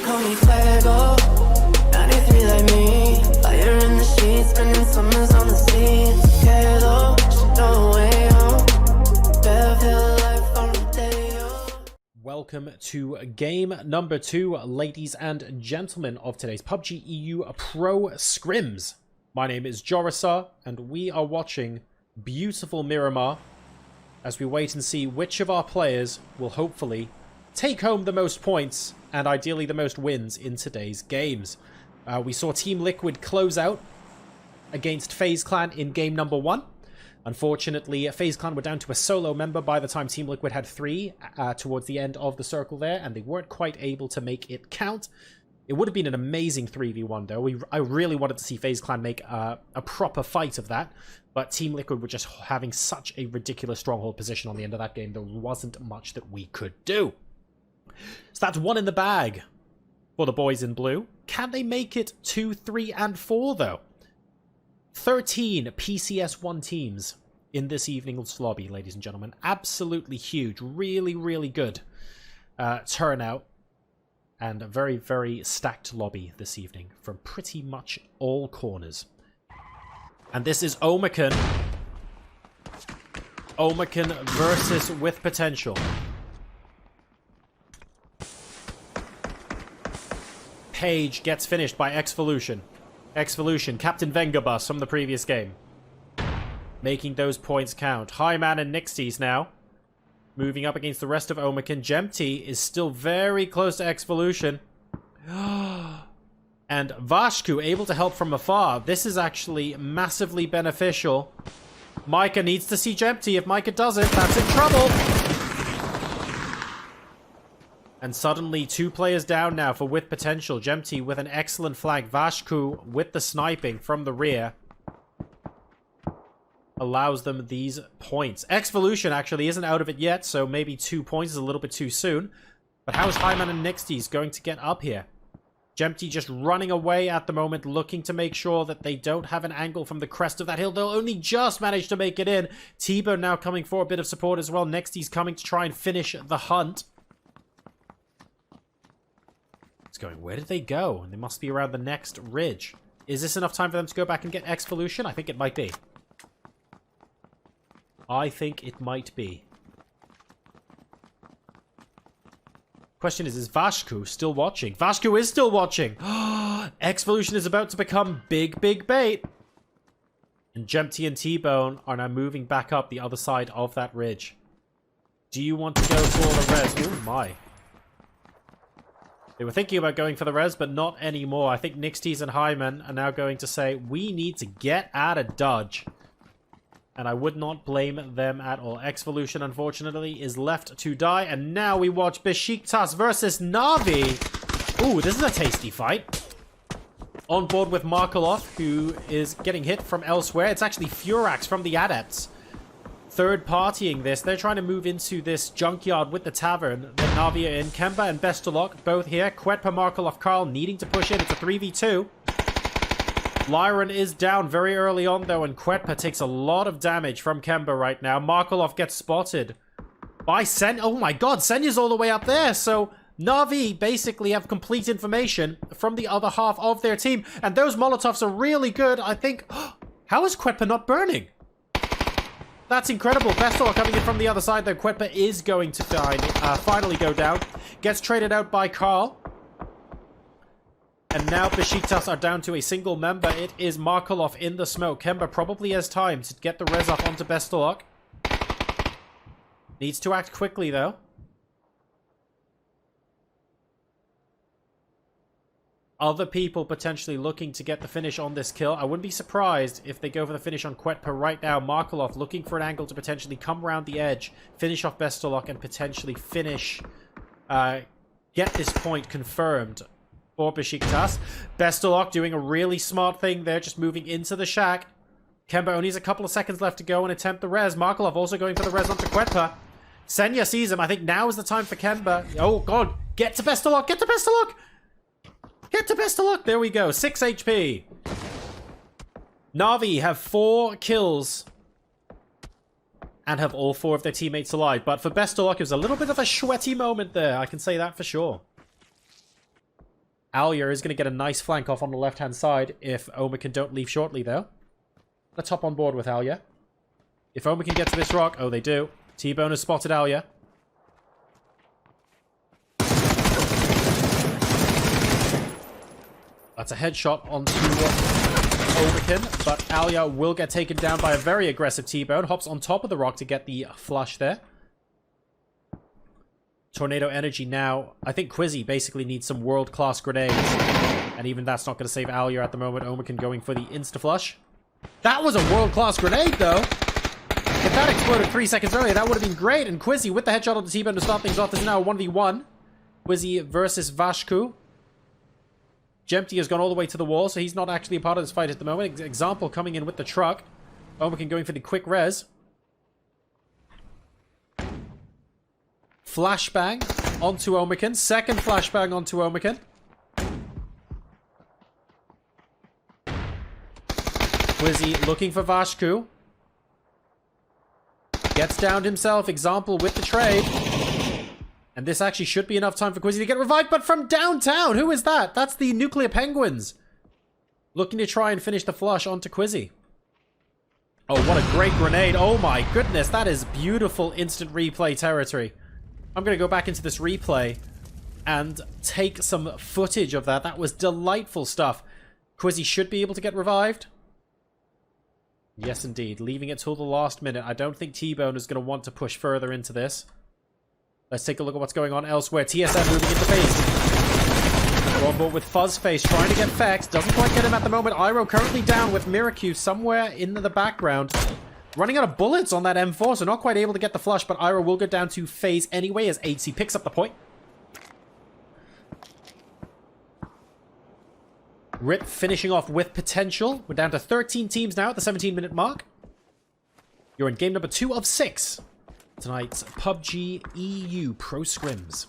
Call me Fuego, 93 like me. Fire in the sheets, spending summers on the sea. Quedo, she don't way home. Bev Hill life on Rodeo. Welcome to game number 2, ladies and gentlemen, of today's PUBG EU Pro Scrims. My name is JoRoSaR, and we are watching beautiful Miramar as we wait and see which of our players will hopefully take home the most points and ideally the most wins in today's games. We saw Team Liquid close out against FaZe Clan in game number 1. Unfortunately, FaZe Clan were down to a solo member by the time Team Liquid had 3 towards the end of the circle there, and they weren't quite able to make it count. It would have been an amazing 3v1 though. I really wanted to see FaZe Clan make a proper fight of that, but Team Liquid were just having such a ridiculous stronghold position on the end of that game. There wasn't much that we could do. So that's 1 in the bag for the boys in blue. Can they make it 2, 3, and 4 though? 13 PCS1 teams in this evening's lobby, ladies and gentlemen. Absolutely huge. Really, really good turnout. And a very, very stacked lobby this evening from pretty much all corners. And this is Omekan. Omekan versus With Potential. Page gets finished by Xvolution. Xvolution, Captain Vengabus from the previous game. Making those points count. Highman and Nixties now. Moving up against the rest of Omekan. Jeemzz is still very close to Xvolution. And Vashku able to help from afar. This is actually massively beneficial. Micah needs to see Jeemzz. If Micah doesn't, that's in trouble. And suddenly 2 players down now for With Potential. Jeemzz with an excellent flank. Vashku with the sniping from the rear allows them these points. Xvolution actually isn't out of it yet, so maybe 2 points is a little bit too soon. But how is Hyman and Nixties going to get up here? Jeemzz just running away at the moment, looking to make sure that they don't have an angle from the crest of that hill. They'll only just manage to make it in. T-Bone now coming for a bit of support as well. Nixties coming to try and finish the hunt. It's going, where did they go? They must be around the next ridge. Is this enough time for them to go back and get Xvolution? I think it might be. I think it might be. Question is Vashku still watching? Vashku is still watching! Xvolution is about to become big, big bait! And Jeemzz and T-Bone are now moving back up the other side of that ridge. Do you want to go for the res? Oh my. They were thinking about going for the res, but not anymore. I think Nixties and Hyman are now going to say, we need to get out of Dodge. And I would not blame them at all. Xvolution, unfortunately, is left to die. And now we watch Besiktas versus Na'Vi. Ooh, this is a tasty fight. On board with Markelov, who is getting hit from elsewhere. It's actually Furax from the Adepts. Third partying this. They're trying to move into this junkyard with the tavern. The Na'Vi are in. Kemba and Bestolok both here. Quetpa, Markelov, Karl needing to push in. It's a 3v2. Lyron is down very early on, though, and Quetpa takes a lot of damage from Kemba right now. Markelov gets spotted by Sen. Oh my god, Senya's all the way up there. So Na'Vi basically have complete information from the other half of their team. And those Molotovs are really good. I think... How is Quetpa not burning? That's incredible. Bestol coming in from the other side, though. Quetpa is going to finally go down. Gets traded out by Karl. And now Besiktas are down to a single member. It is Markelov in the smoke. Kemba probably has time to get the res off onto Bestolok. Needs to act quickly, though. Other people potentially looking to get the finish on this kill. I wouldn't be surprised if they go for the finish on Quetpa right now. Markelov looking for an angle to potentially come around the edge, finish off Bestolok, and potentially finish, get this point confirmed for Besiktas. Bestolok doing a really smart thing there, just moving into the shack. Kemba only has a couple of seconds left to go and attempt the res. Markelov also going for the res onto Quetpa. Senya sees him. I think now is the time for Kemba. Oh god, get to Bestolok, get to Bestolok! Get to Bestolok! There we go, 6 HP. Na'Vi have 4 kills and have all 4 of their teammates alive. But for Bestolok, it was a little bit of a sweaty moment there. I can say that for sure. Alia is going to get a nice flank off on the left-hand side if Omican don't leave shortly, though. Let's hop on board with Alia. If Omican gets to this rock... Oh, they do. T-Bone has spotted Alia. That's a headshot onto Omican, but Alia will get taken down by a very aggressive T-Bone. Hops on top of the rock to get the flush there. Tornado energy now. I think Quizzy basically needs some world-class grenades. And even that's not going to save Alia at the moment. Omican going for the insta-flush. That was a world-class grenade, though. If that exploded 3 seconds earlier, that would have been great. And Quizzy with the headshot on the T-Bone to start things off. This is now a 1v1. Quizzy versus Vashku. Jeemzz has gone all the way to the wall, so he's not actually a part of this fight at the moment. Example coming in with the truck. Omican going for the quick res. Flashbang onto Omican. Second flashbang onto Omican. Quizzy looking for Vashku. Gets downed himself. Example with the trade. And this actually should be enough time for Quizzy to get revived, but from downtown! Who is that? That's the Nuclear Penguins. Looking to try and finish the flush onto Quizzy. Oh, what a great grenade. Oh my goodness, that is beautiful instant replay territory. I'm going to go back into this replay and take some footage of that. That was delightful stuff. Quizzy should be able to get revived. Yes, indeed. Leaving it till the last minute. I don't think T-Bone is going to want to push further into this. Let's take a look at what's going on elsewhere. TSM moving into phase. We're on board with Fuzzface trying to get Fex. Doesn't quite get him at the moment. Iroh currently down with Miracu somewhere in the background. Running out of bullets on that M4, so not quite able to get the flush, but Iroh will go down to phase anyway as HC picks up the point. Rip finishing off with potential. We're down to 13 teams now at the 17-minute mark. You're in game number 2 of 6. Tonight's PUBG EU Pro Scrims.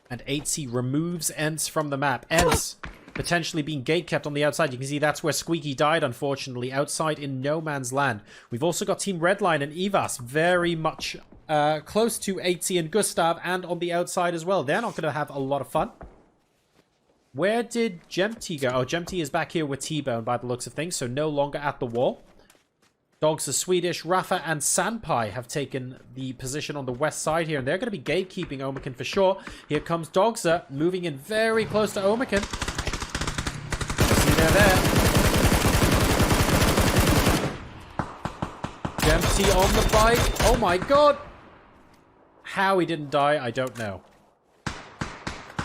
And 8C removes Ents from the map. Ents potentially being gatekept on the outside. You can see that's where Squeaky died, unfortunately, outside in no man's land. We've also got Team Redline and Evas very much close to 8C and Gustav, and on the outside as well. They're not going to have a lot of fun. Where did Jeemzz go? Oh, Jeemzz is back here with T-Bone by the looks of things, so no longer at the wall. Dogs are Swedish. Rafa and Sanpai have taken the position on the west side here, and they're going to be gatekeeping Omican for sure. Here comes Dogsa, moving in very close to Omican. See there. Jeemzz on the bike. Oh my god. How he didn't die, I don't know.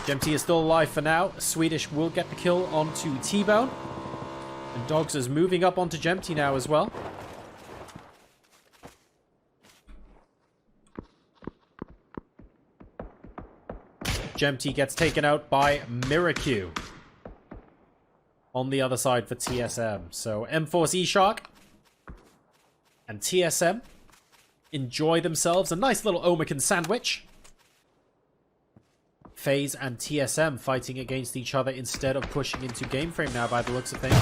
Jeemzz is still alive for now. Swedish will get the kill onto T-Bone. And Dogs is moving up onto Jeemzz now as well. Jeemzz gets taken out by Miracu on the other side for TSM. So M-Force E-Shark and TSM enjoy themselves a nice little Omican sandwich. FaZe and TSM fighting against each other instead of pushing into game frame now by the looks of things.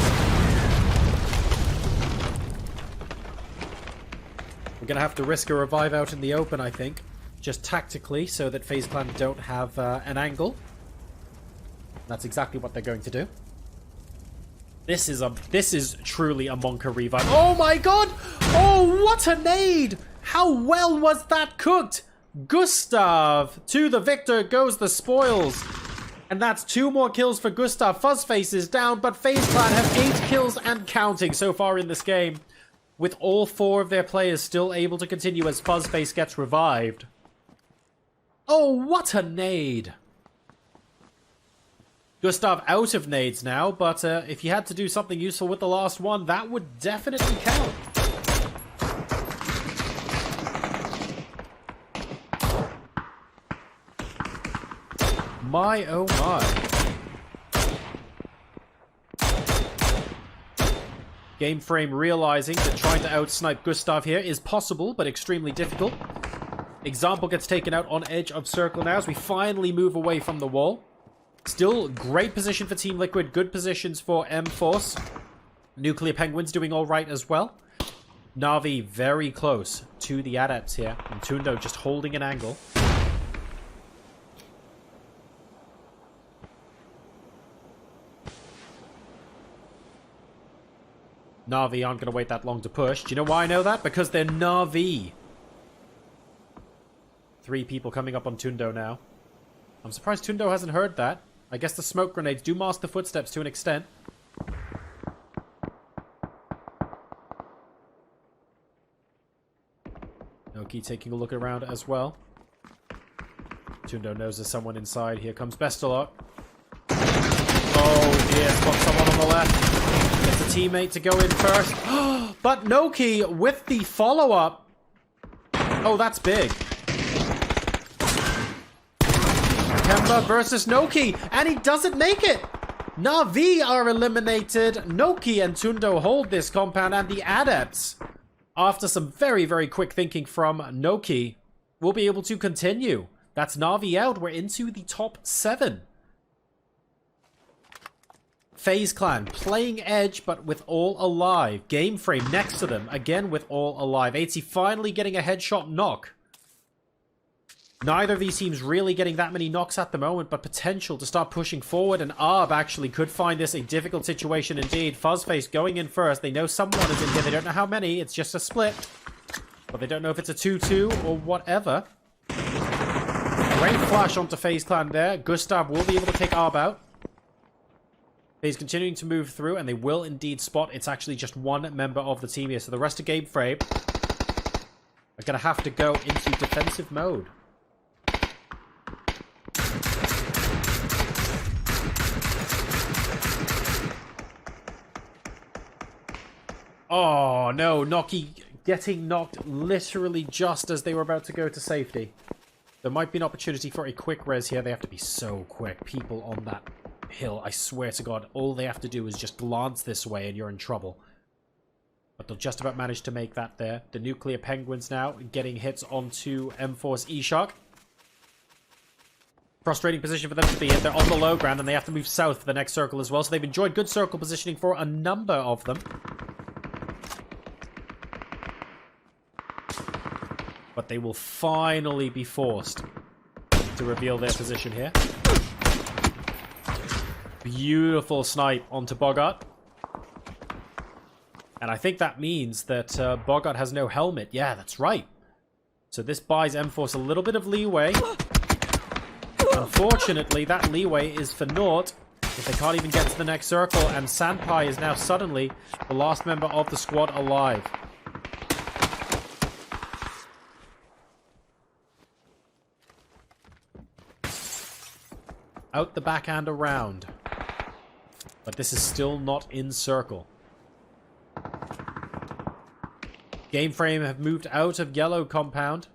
We're going to have to risk a revive out in the open, I think. Just tactically, so that FaZe Clan don't have an angle. That's exactly what they're going to do. This is truly a Monka revive. Oh my god! Oh, what a nade! How well was that cooked? Gustav to the victor goes the spoils. And that's 2 more kills for Gustav. Fuzzface is down, but FaZe Clan have 8 kills and counting so far in this game, with all 4 of their players still able to continue as Fuzzface gets revived. Oh, what a nade. Gustav out of nades now, but if you had to do something useful with the last one, that would definitely count. My, oh my. Game frame realizing that trying to outsnipe Gustav here is possible, but extremely difficult. Example gets taken out on edge of circle now as we finally move away from the wall. Still great position for Team Liquid. Good positions for M-Force. Nuclear Penguins doing all right as well. Na'Vi very close to the adepts here. And Tundo just holding an angle. Na'Vi aren't going to wait that long to push. Do you know why I know that? Because they're Na'Vi. 3 people coming up on Tundo now. I'm surprised Tundo hasn't heard that. I guess the smoke grenades do mask the footsteps to an extent. Noki taking a look around as well. Tundo knows there's someone inside. Here comes Bestalot. Oh dear, spot someone on the left. Gets a teammate to go in first. But Noki with the follow-up. Oh, that's big. Kemba versus Noki, and he doesn't make it. Na'Vi are eliminated. Noki and Tundo hold this compound, and the Adepts, after some very, very quick thinking from Noki, will be able to continue. That's Na'Vi out. We're into the top 7. FaZe Clan playing edge, but with all alive. Game Frame next to them, again with all alive. 80 finally getting a headshot knock. Neither of these teams really getting that many knocks at the moment, but potential to start pushing forward. And Arb actually could find this a difficult situation indeed. Fuzzface going in first. They know someone is in here. They don't know how many. It's just a split. But they don't know if it's a 2-2 or whatever. Great flash onto FaZe Clan there. Gustav will be able to take Arb out. He's continuing to move through, and they will indeed spot. It's actually just one member of the team here. So the rest of Game Frame are going to have to go into defensive mode. Oh, no. Noki getting knocked literally just as they were about to go to safety. There might be an opportunity for a quick res here. They have to be so quick. People on that hill, I swear to God, all they have to do is just glance this way and you're in trouble. But they'll just about manage to make that there. The Nuclear Penguins now getting hits onto M4's E-Shock. Frustrating position for them to be in. They're on the low ground and they have to move south for the next circle as well. So they've enjoyed good circle positioning for a number of them. But they will finally be forced to reveal their position here. Beautiful snipe onto Bogart. And I think that means that Bogart has no helmet. Yeah, that's right. So this buys M-Force a little bit of leeway. Unfortunately, that leeway is for naught if they can't even get to the next circle. And Sandpie is now suddenly the last member of the squad alive. Out the back and around. But this is still not in circle. Game Frame have moved out of yellow compound.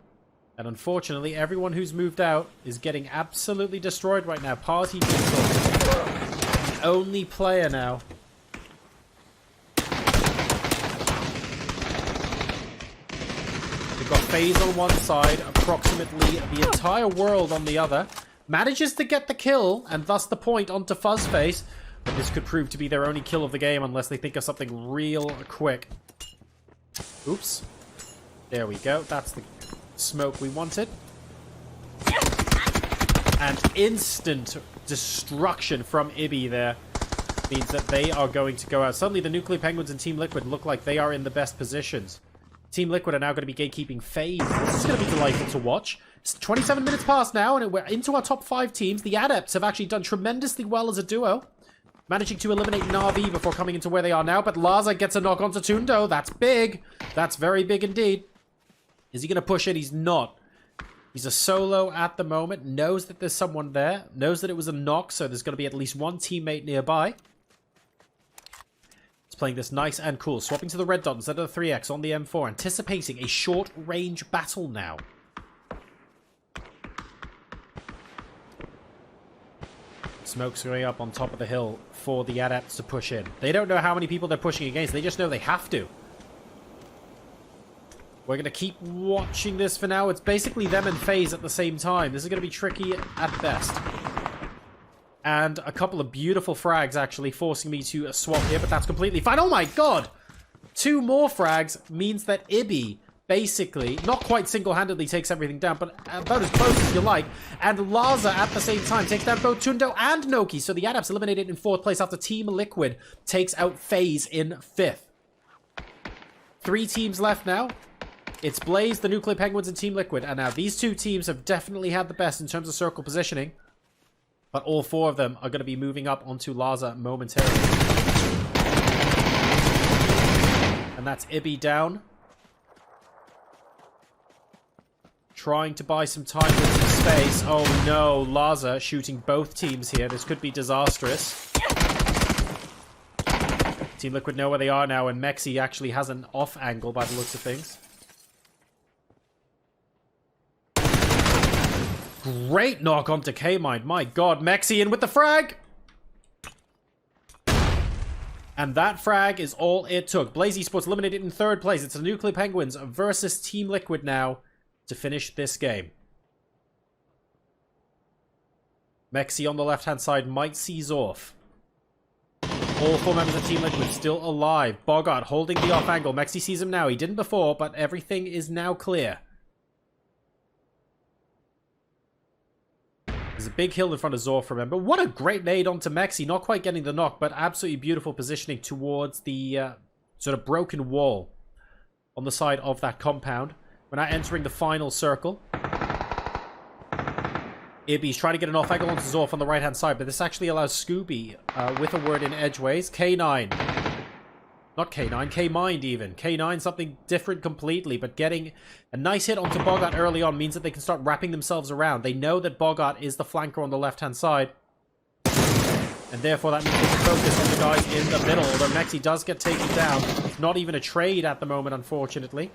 And unfortunately, everyone who's moved out is getting absolutely destroyed right now. Party Diesel, the only player now. We've got FaZe on one side, approximately the entire world on the other. Manages to get the kill, and thus the point onto Fuzzface. But this could prove to be their only kill of the game unless they think of something real quick. Oops. There we go. That's the smoke we wanted. And instant destruction from Ibi there means that they are going to go out. Suddenly the Nuclear Penguins and Team Liquid look like they are in the best positions. Team Liquid are now going to be gatekeeping FaZe. This is going to be delightful to watch. It's 27 minutes past now, and we're into our top 5 teams. The Adepts have actually done tremendously well as a duo, managing to eliminate Na'Vi before coming into where they are now. But Laza gets a knock onto Tundo. That's big. That's very big indeed. Is he going to push it? He's not. He's a solo at the moment. Knows that there's someone there. Knows that it was a knock, so there's going to be at least one teammate nearby. He's playing this nice and cool. Swapping to the red dot instead of the 3x on the M4. Anticipating a short-range battle now. Smoke's going up on top of the hill for the Adepts to push in. They don't know how many people they're pushing against. They just know they have to. We're going to keep watching this for now. It's basically them and FaZe at the same time. This is going to be tricky at best. And a couple of beautiful frags actually forcing me to swap here, but that's completely fine. Oh my god! 2 more frags means that Ibi basically, not quite single-handedly takes everything down, but about as close as you like. And Laza at the same time takes down both Tundo and Noki. So the Adepts eliminated in 4th place after Team Liquid takes out FaZe in 5th. 3 teams left now. It's Blaze, the Nuclear Penguins, and Team Liquid. And now these 2 teams have definitely had the best in terms of circle positioning. But all 4 of them are going to be moving up onto Laza momentarily. And that's Ibby down. Trying to buy some time with some space. Oh no, Laza shooting both teams here. This could be disastrous. Team Liquid know where they are now, and mxey actually has an off angle by the looks of things. Great knock onto Kaymind. My god, mxey in with the frag! And that frag is all it took. Blaze Esports eliminated in 3rd place. It's the Nuclear Penguins versus Team Liquid now to finish this game. mxey on the left-hand side might seize off. All 4 members of Team Liquid still alive. Bogart holding the off angle. mxey sees him now. He didn't before, but everything is now clear. There's a big hill in front of Zorf, remember. What a great nade onto mxey. Not quite getting the knock, but absolutely beautiful positioning towards the sort of broken wall on the side of that compound. We're now entering the final circle. Ibby's trying to get an off angle onto Zorf on the right-hand side, but this actually allows Scooby, with a word in edgeways. K9. Not K9, Kaymind even. K9, something different completely, but getting a nice hit onto Bogart early on means that they can start wrapping themselves around. They know that Bogart is the flanker on the left-hand side. And therefore that means they can focus on the guys in the middle, although mxey does get taken down. It's not even a trade at the moment, unfortunately.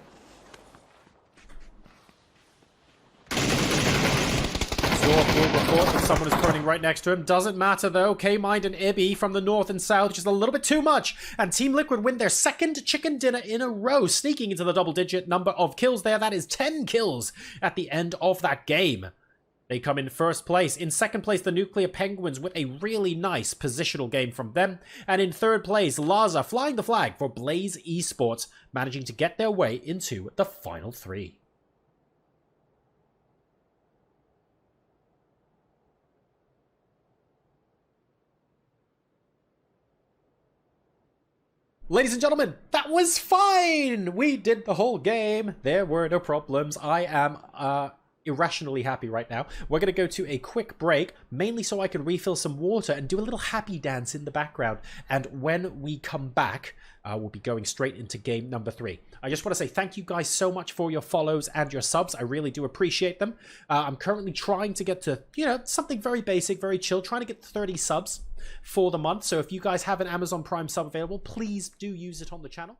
Zorf will report that someone is turning right next to him. Doesn't matter though. Kaymind and Ibby from the north and south, just a little bit too much. And Team Liquid win their 2nd chicken dinner in a row, sneaking into the double-digit number of kills there. That is 10 kills at the end of that game. They come in 1st place. In 2nd place, the Nuclear Penguins with a really nice positional game from them. And in 3rd place, Laza flying the flag for Blaze Esports, managing to get their way into the final 3. Ladies and gentlemen, that was fine! We did the whole game. There were no problems. I am irrationally happy right now. We're going to go to a quick break, mainly so I can refill some water and do a little happy dance in the background. And when we come back, we'll be going straight into game number 3. I just want to say thank you guys so much for your follows and your subs. I really do appreciate them. I'm currently trying to get to, something very basic, very chill, trying to get 30 subs for the month. So if you guys have an Amazon Prime sub available, please do use it on the channel.